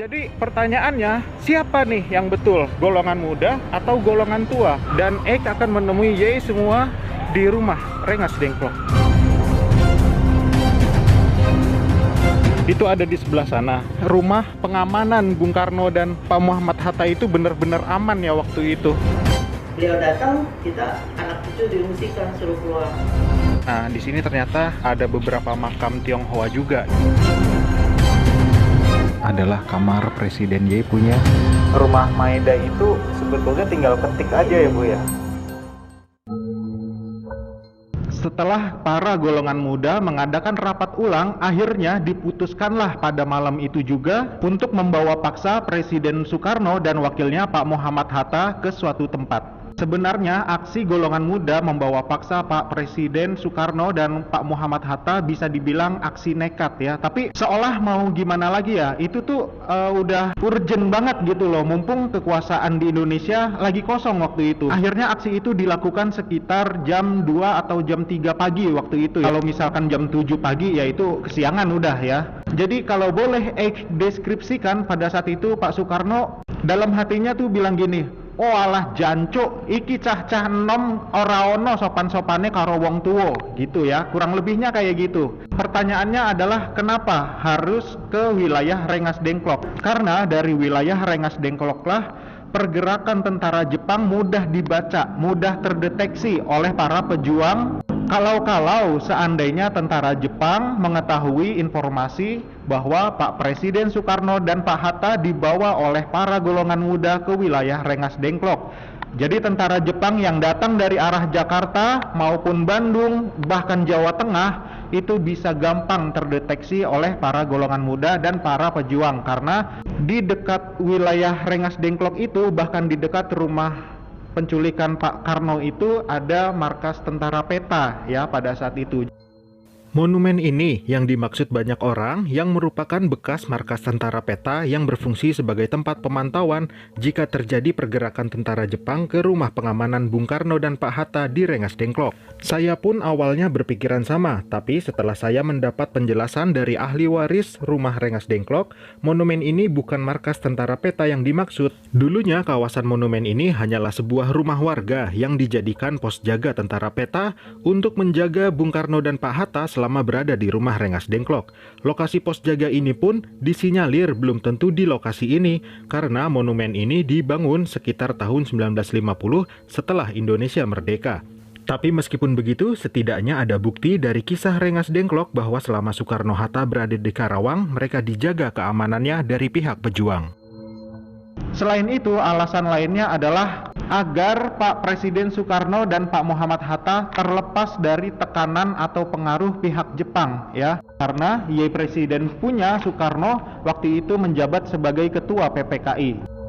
Jadi pertanyaannya, siapa nih yang betul? Golongan muda atau golongan tua? Dan Ek akan menemui Y semua di rumah Rengas Dengklok. Itu ada di sebelah sana. Rumah pengamanan Bung Karno dan Pak Muhammad Hatta itu benar-benar aman ya waktu itu. Beliau datang, kita anak cucu diungsikan, suruh keluar. Nah, di sini ternyata ada beberapa makam Tionghoa juga. Adalah kamar Presiden Y punya. Rumah Maeda itu sebetulnya tinggal ketik aja ya Bu ya. Setelah para golongan muda mengadakan rapat ulang, akhirnya diputuskanlah pada malam itu juga untuk membawa paksa Presiden Soekarno dan wakilnya Pak Muhammad Hatta ke suatu tempat. Sebenarnya aksi golongan muda membawa paksa Pak Presiden Soekarno dan Pak Muhammad Hatta bisa dibilang aksi nekat ya. Tapi seolah mau gimana lagi ya, itu tuh udah urgent banget gitu loh. Mumpung kekuasaan di Indonesia lagi kosong waktu itu. Akhirnya aksi itu dilakukan sekitar jam 2 atau jam 3 pagi waktu itu. Kalau misalkan jam 7 pagi ya itu kesiangan udah ya. Jadi kalau boleh deskripsikan pada saat itu Pak Soekarno dalam hatinya tuh bilang gini, "Oh alah jancuk, iki cah-cah enom ora ono sopan-sopane karo wong tuwa," gitu ya. Kurang lebihnya kayak gitu. Pertanyaannya adalah kenapa harus ke wilayah Rengas Dengklok? Karena dari wilayah Rengas Dengklok lah pergerakan tentara Jepang mudah dibaca, mudah terdeteksi oleh para pejuang. Kalau seandainya tentara Jepang mengetahui informasi bahwa Pak Presiden Soekarno dan Pak Hatta dibawa oleh para golongan muda ke wilayah Rengas Dengklok. Jadi tentara Jepang yang datang dari arah Jakarta maupun Bandung, bahkan Jawa Tengah, itu bisa gampang terdeteksi oleh para golongan muda dan para pejuang. Karena di dekat wilayah Rengas Dengklok itu, bahkan di dekat rumah penculikan Pak Karno itu ada markas tentara peta ya pada saat itu. Monumen ini yang dimaksud banyak orang yang merupakan bekas markas tentara peta yang berfungsi sebagai tempat pemantauan jika terjadi pergerakan tentara Jepang ke rumah pengamanan Bung Karno dan Pak Hatta di Rengas Dengklok. Saya pun awalnya berpikiran sama, tapi setelah saya mendapat penjelasan dari ahli waris rumah Rengas Dengklok, monumen ini bukan markas tentara peta yang dimaksud. Dulunya kawasan monumen ini hanyalah sebuah rumah warga yang dijadikan pos jaga tentara peta untuk menjaga Bung Karno dan Pak Hatta selama berada di rumah Rengas Dengklok. Lokasi pos jaga ini pun disinyalir belum tentu di lokasi ini karena monumen ini dibangun sekitar tahun 1950 setelah Indonesia merdeka. Tapi meskipun begitu, setidaknya ada bukti dari kisah Rengas Dengklok bahwa selama Soekarno-Hatta berada di Karawang, mereka dijaga keamanannya dari pihak pejuang. Selain itu, alasan lainnya adalah agar Pak Presiden Soekarno dan Pak Muhammad Hatta terlepas dari tekanan atau pengaruh pihak Jepang ya. Karena Y Presiden punya Soekarno waktu itu menjabat sebagai ketua PPKI.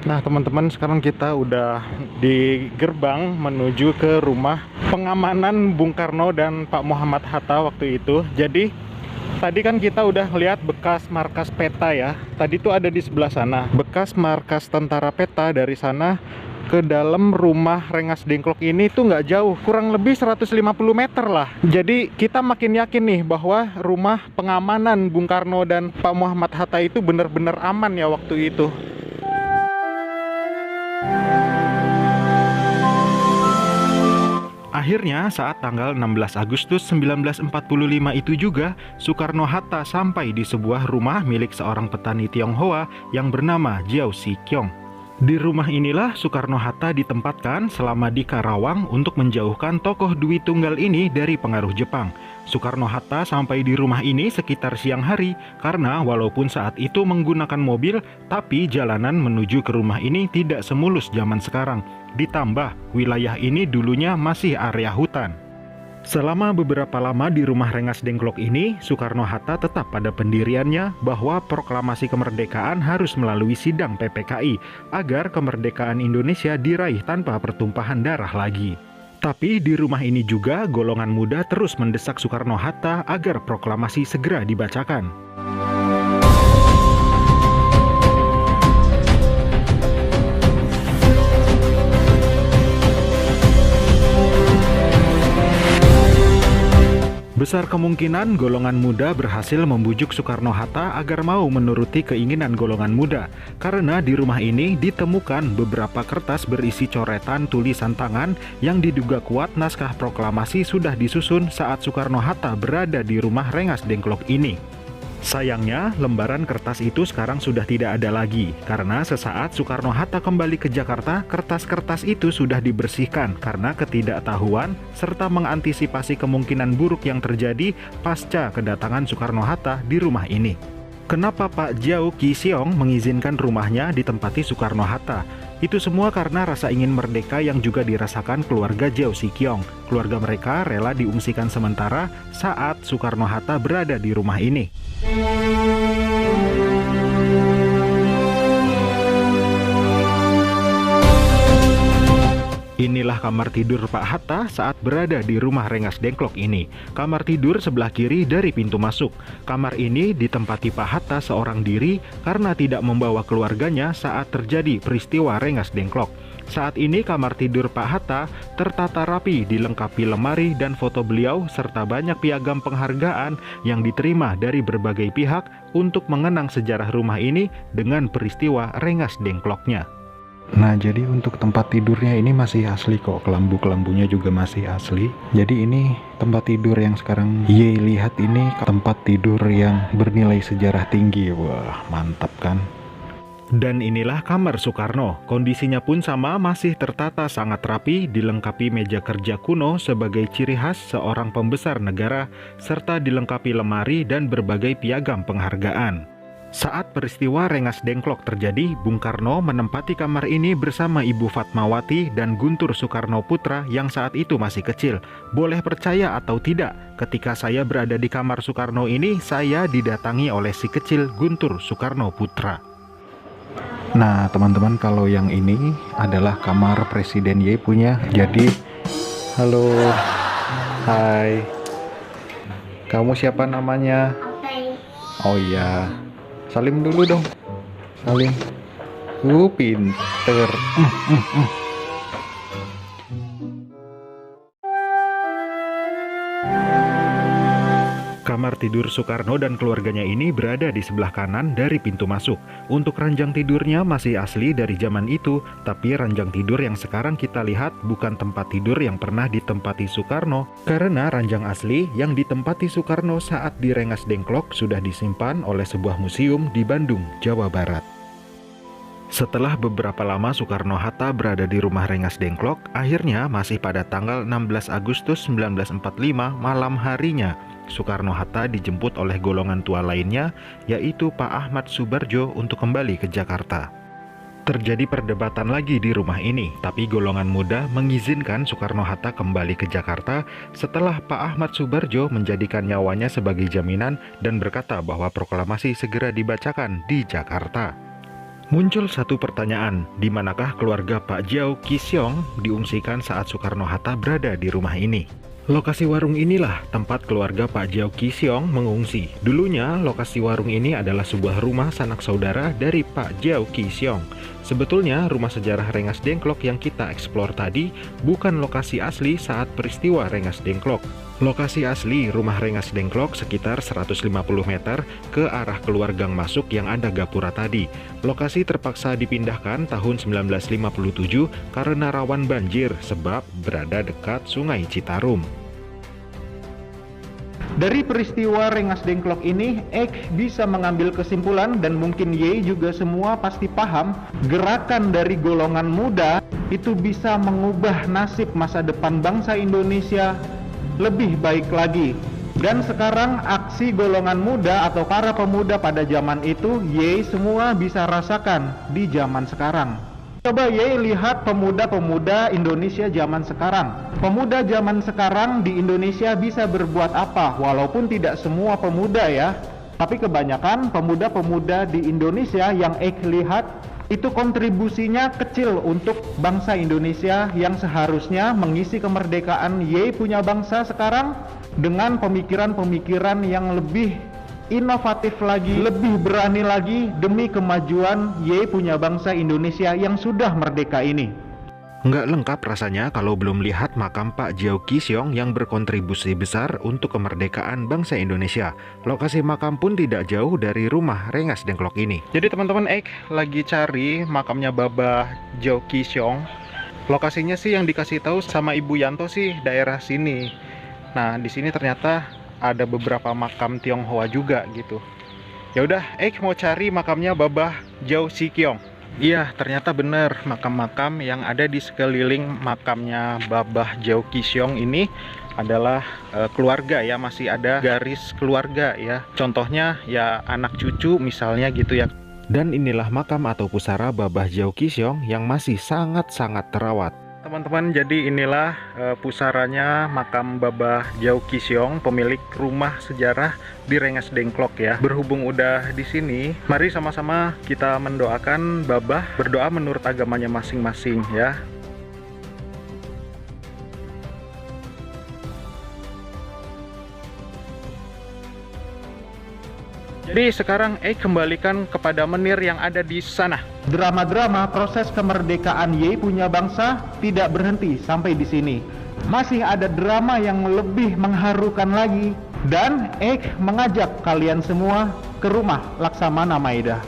Nah teman-teman, sekarang kita udah di gerbang menuju ke rumah pengamanan Bung Karno dan Pak Muhammad Hatta waktu itu. Jadi tadi kan kita udah lihat bekas markas peta ya. Tadi tuh ada di sebelah sana. Bekas markas tentara peta dari sana ke dalam rumah Rengas Dengklok ini tuh nggak jauh. Kurang lebih 150 meter lah. Jadi kita makin yakin nih bahwa rumah pengamanan Bung Karno dan Pak Muhammad Hatta itu benar-benar aman ya waktu itu. Akhirnya saat tanggal 16 Agustus 1945 itu juga Soekarno-Hatta sampai di sebuah rumah milik seorang petani Tionghoa yang bernama Jiao Si Kyong. Di rumah inilah Soekarno-Hatta ditempatkan selama di Karawang untuk menjauhkan tokoh Dwi Tunggal ini dari pengaruh Jepang. Soekarno-Hatta sampai di rumah ini sekitar siang hari karena walaupun saat itu menggunakan mobil, tapi jalanan menuju ke rumah ini tidak semulus zaman sekarang. Ditambah, wilayah ini dulunya masih area hutan. Selama beberapa lama di rumah Rengas Dengklok ini, Soekarno-Hatta tetap pada pendiriannya bahwa proklamasi kemerdekaan harus melalui sidang PPKI agar kemerdekaan Indonesia diraih tanpa pertumpahan darah lagi. Tapi di rumah ini juga golongan muda terus mendesak Soekarno-Hatta agar proklamasi segera dibacakan. Besar kemungkinan golongan muda berhasil membujuk Soekarno-Hatta agar mau menuruti keinginan golongan muda, karena di rumah ini ditemukan beberapa kertas berisi coretan tulisan tangan yang diduga kuat naskah proklamasi sudah disusun saat Soekarno-Hatta berada di rumah Rengas Dengklok ini. Sayangnya, lembaran kertas itu sekarang sudah tidak ada lagi, karena sesaat Soekarno-Hatta kembali ke Jakarta, kertas-kertas itu sudah dibersihkan karena ketidaktahuan serta mengantisipasi kemungkinan buruk yang terjadi pasca kedatangan Soekarno-Hatta di rumah ini. Kenapa Pak Jiao Qi Xiong mengizinkan rumahnya ditempati Soekarno-Hatta? Itu semua karena rasa ingin merdeka yang juga dirasakan keluarga Jiao Sikyong. Keluarga mereka rela diungsikan sementara saat Soekarno-Hatta berada di rumah ini. Inilah kamar tidur Pak Hatta saat berada di rumah Rengas Dengklok ini. Kamar tidur sebelah kiri dari pintu masuk. Kamar ini ditempati Pak Hatta seorang diri karena tidak membawa keluarganya saat terjadi peristiwa Rengas Dengklok. Saat ini kamar tidur Pak Hatta tertata rapi, dilengkapi lemari dan foto beliau serta banyak piagam penghargaan yang diterima dari berbagai pihak untuk mengenang sejarah rumah ini dengan peristiwa Rengas Dengkloknya. Nah, jadi untuk tempat tidurnya ini masih asli kok, kelambu-kelambunya juga masih asli. Jadi ini tempat tidur yang sekarang Ye lihat ini tempat tidur yang bernilai sejarah tinggi. Wah, mantap kan? Dan inilah kamar Soekarno. Kondisinya pun sama, masih tertata sangat rapi, dilengkapi meja kerja kuno sebagai ciri khas seorang pembesar negara, serta dilengkapi lemari dan berbagai piagam penghargaan. Saat peristiwa Rengas Dengklok terjadi, Bung Karno menempati kamar ini bersama Ibu Fatmawati dan Guntur Soekarno Putra yang saat itu masih kecil. Boleh percaya atau tidak, ketika saya berada di kamar Soekarno ini, saya didatangi oleh si kecil Guntur Soekarno Putra. Nah, teman-teman, kalau yang ini adalah kamar Presiden Y punya. Jadi, halo, hai, kamu siapa namanya? Oh iya, salim dulu dong, salim. Pinter. Kamar tidur Soekarno dan keluarganya ini berada di sebelah kanan dari pintu masuk. Untuk ranjang tidurnya masih asli dari zaman itu, tapi ranjang tidur yang sekarang kita lihat bukan tempat tidur yang pernah ditempati Soekarno, karena ranjang asli yang ditempati Soekarno saat di Rengas Dengklok sudah disimpan oleh sebuah museum di Bandung, Jawa Barat. Setelah beberapa lama Soekarno-Hatta berada di rumah Rengas Dengklok, akhirnya masih pada tanggal 16 Agustus 1945 malam harinya, Soekarno-Hatta dijemput oleh golongan tua lainnya, yaitu Pak Ahmad Soebardjo untuk kembali ke Jakarta. Terjadi perdebatan lagi di rumah ini, tapi golongan muda mengizinkan Soekarno-Hatta kembali ke Jakarta setelah Pak Ahmad Soebardjo menjadikan nyawanya sebagai jaminan dan berkata bahwa proklamasi segera dibacakan di Jakarta. Muncul satu pertanyaan, di manakah keluarga Pak Jiao Qi Xiong diungsikan saat Soekarno-Hatta berada di rumah ini? Lokasi warung inilah tempat keluarga Pak Jiao Qi Xiong mengungsi. Dulunya, lokasi warung ini adalah sebuah rumah sanak saudara dari Pak Jiao Qi Xiong. Sebetulnya, rumah sejarah Rengas Dengklok yang kita eksplor tadi bukan lokasi asli saat peristiwa Rengas Dengklok. Lokasi asli rumah Rengas Dengklok sekitar 150 meter ke arah keluar gang masuk yang ada gapura tadi. Lokasi terpaksa dipindahkan tahun 1957 karena rawan banjir sebab berada dekat Sungai Citarum. Dari peristiwa Rengas Dengklok ini, Ek bisa mengambil kesimpulan dan mungkin Ye juga semua pasti paham, gerakan dari golongan muda itu bisa mengubah nasib masa depan bangsa Indonesia lebih baik lagi. Dan sekarang aksi golongan muda atau para pemuda pada zaman itu, Ye semua bisa rasakan di zaman sekarang. Coba Ye lihat pemuda-pemuda Indonesia zaman sekarang. Pemuda zaman sekarang di Indonesia bisa berbuat apa? Walaupun tidak semua pemuda ya, tapi kebanyakan pemuda-pemuda di Indonesia yang Ek lihat itu kontribusinya kecil untuk bangsa Indonesia yang seharusnya mengisi kemerdekaan Ye punya bangsa sekarang dengan pemikiran-pemikiran yang lebih inovatif lagi, lebih berani lagi demi kemajuan Ye punya bangsa Indonesia yang sudah merdeka ini. Nggak lengkap rasanya kalau belum lihat makam Pak Jiao Qisong yang berkontribusi besar untuk kemerdekaan bangsa Indonesia. Lokasi makam pun tidak jauh dari rumah Rengas Dengklok ini. Jadi teman-teman lagi cari makamnya Babah Jiao Qisong. Lokasinya sih yang dikasih tahu sama Ibu Yanto sih daerah sini. Nah, di sini ternyata ada beberapa makam Tionghoa juga gitu. Ya udah, mau cari makamnya Babah Jiao Qisong. Iya, ternyata benar makam-makam yang ada di sekeliling makamnya Babah Jiao Qisong ini adalah keluarga ya, masih ada garis keluarga ya. Contohnya ya anak cucu misalnya gitu ya. Dan inilah makam atau pusara Babah Jiao Qisong yang masih sangat-sangat terawat. Teman-teman, jadi inilah pusaranya makam Babah Jiao Qisong, pemilik rumah sejarah di Rengas Dengklok ya. Berhubung udah di sini, mari sama-sama kita mendoakan Babah, berdoa menurut agamanya masing-masing ya. Jadi sekarang kembalikan kepada menir yang ada di sana. Drama-drama proses kemerdekaan Ye punya bangsa tidak berhenti sampai di sini. Masih ada drama yang lebih mengharukan lagi. Dan mengajak kalian semua ke rumah Laksamana Maeda.